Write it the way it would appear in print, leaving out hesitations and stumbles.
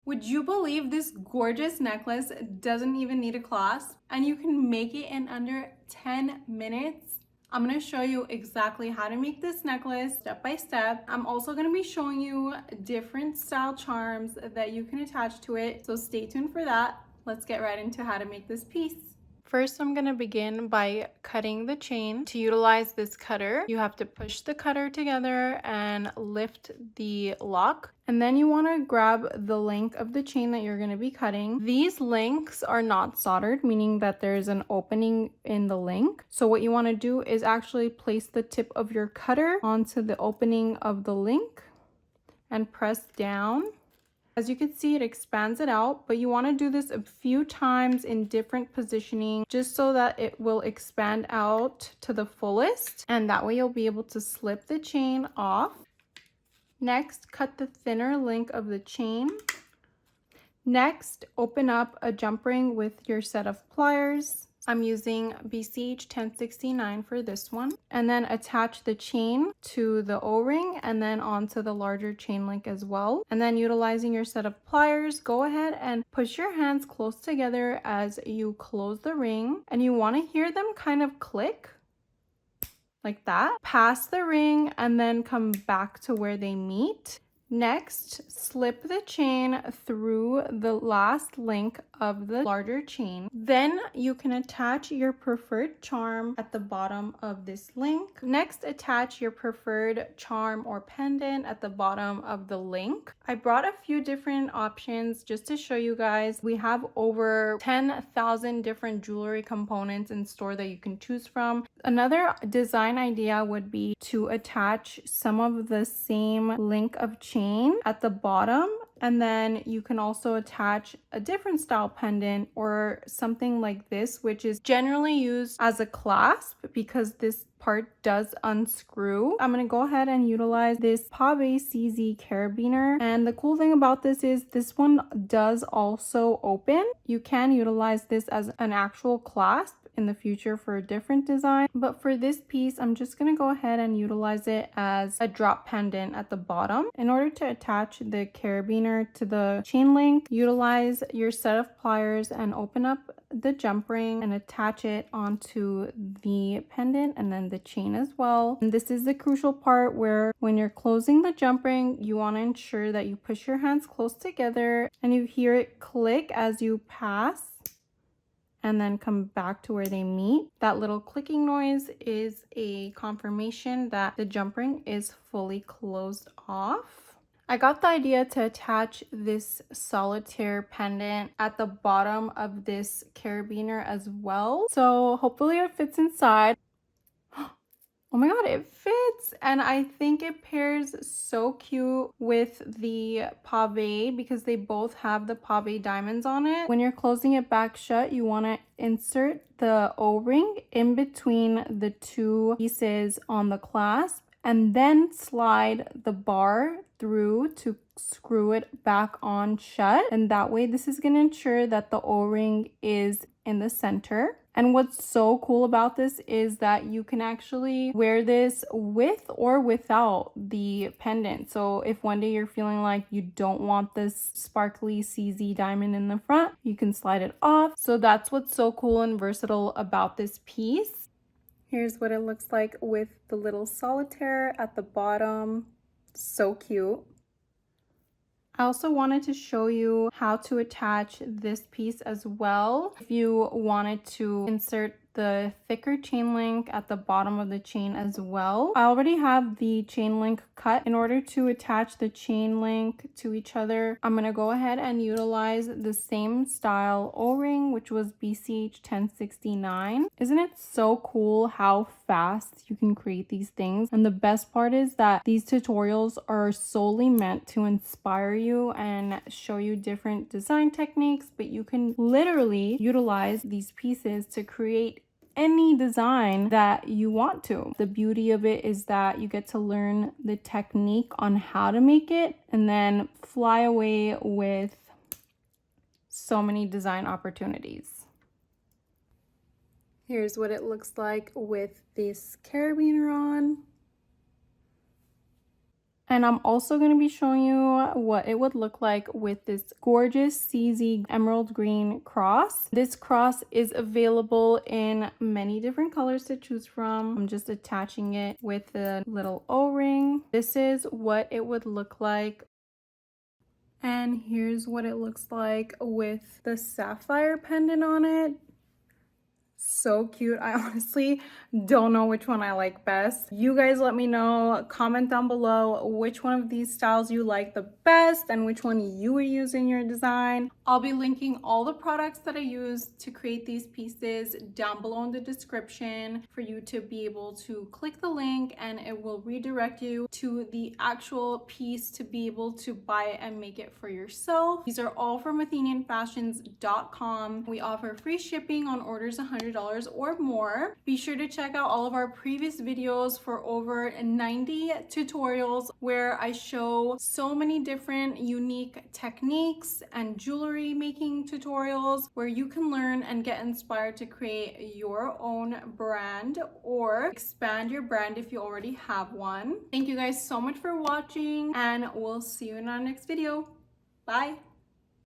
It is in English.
Would you believe this gorgeous necklace doesn't even need a clasp and you can make it in under 10 minutes? I'm going to show you exactly how to make this necklace step by step. I'm also going to be showing you different style charms that you can attach to it. So stay tuned for that. Let's get right into how to make this piece. First, I'm going to begin by cutting the chain. To utilize this cutter, you have to push the cutter together and lift the lock. And then you want to grab the length of the chain that you're going to be cutting. These links are not soldered, meaning that there's an opening in the link. So what you want to do is actually place the tip of your cutter onto the opening of the link and press down. As you can see, it expands it out, but you want to do this a few times in different positioning just so that it will expand out to the fullest, and that way you'll be able to slip the chain off. Next, cut the thinner link of the chain. Next, open up a jump ring with your set of pliers. I'm using BCH 1069 for this one. And then attach the chain to the O-ring and then onto the larger chain link as well. And then utilizing your set of pliers, go ahead and push your hands close together as you close the ring. And you want to hear them kind of click like that. Pass the ring and then come back to where they meet. Next, slip the chain through the last link of the larger chain. Then you can attach your preferred charm at the bottom of this link. Next, attach your preferred charm or pendant at the bottom of the link. I brought a few different options just to show you guys. We have over 10,000 different jewelry components in store that you can choose from. Another design idea would be to attach some of the same link of chain at the bottom, and then you can also attach a different style pendant or something like this, which is generally used as a clasp because this part does unscrew. I'm going to go ahead and utilize this Pave CZ carabiner, and the cool thing about this is this one does also open. You can utilize this as an actual clasp in the future for a different design, but for this piece I'm just going to go ahead and utilize it as a drop pendant at the bottom. In order to attach the carabiner to the chain link, utilize your set of pliers and open up the jump ring and attach it onto the pendant and then the chain as well. And this is the crucial part where when you're closing the jump ring, you want to ensure that you push your hands close together and you hear it click as you pass and then come back to where they meet. That little clicking noise is a confirmation that the jump ring is fully closed off. I got the idea to attach this solitaire pendant at the bottom of this carabiner as well. So hopefully it fits inside. Oh my god, it fits! And I think it pairs so cute with the pave because they both have the pave diamonds on it. When you're closing it back shut, you want to insert the O-ring in between the two pieces on the clasp and then slide the bar through to screw it back on shut. And that way, this is going to ensure that the O-ring is in the center. And what's so cool about this is that you can actually wear this with or without the pendant. So if one day you're feeling like you don't want this sparkly CZ diamond in the front, you can slide it off. So that's what's so cool and versatile about this piece. Here's what it looks like with the little solitaire at the bottom. So cute. I also wanted to show you how to attach this piece as well. If you wanted to insert the thicker chain link at the bottom of the chain as well. I already have the chain link cut. In order to attach the chain link to each other, I'm going to go ahead and utilize the same style O-ring, which was BCH 1069. Isn't it so cool how fast you can create these things? And the best part is that these tutorials are solely meant to inspire you and show you different design techniques, but you can literally utilize these pieces to create any design that you want to. The beauty of it is that you get to learn the technique on how to make it and then fly away with so many design opportunities. Here's what it looks like with this carabiner on. And I'm also going to be showing you what it would look like with this gorgeous CZ emerald green cross. This cross is available in many different colors to choose from. I'm just attaching it with a little O-ring. This is what it would look like. And here's what it looks like with the sapphire pendant on it. So cute. I honestly don't know which one I like best. You guys let me know, comment down below which one of these styles you like the best and which one you would use in your design. I'll be linking all the products that I used to create these pieces down below in the description for you to be able to click the link, and it will redirect you to the actual piece to be able to buy it and make it for yourself. These are all from AthenianFashions.com. We offer free shipping on orders $100 or more. Be sure to check out all of our previous videos for over 90 tutorials where I show so many different unique techniques and jewelry making tutorials where you can learn and get inspired to create your own brand or expand your brand if you already have one. Thank you guys so much for watching, and we'll see you in our next video. Bye.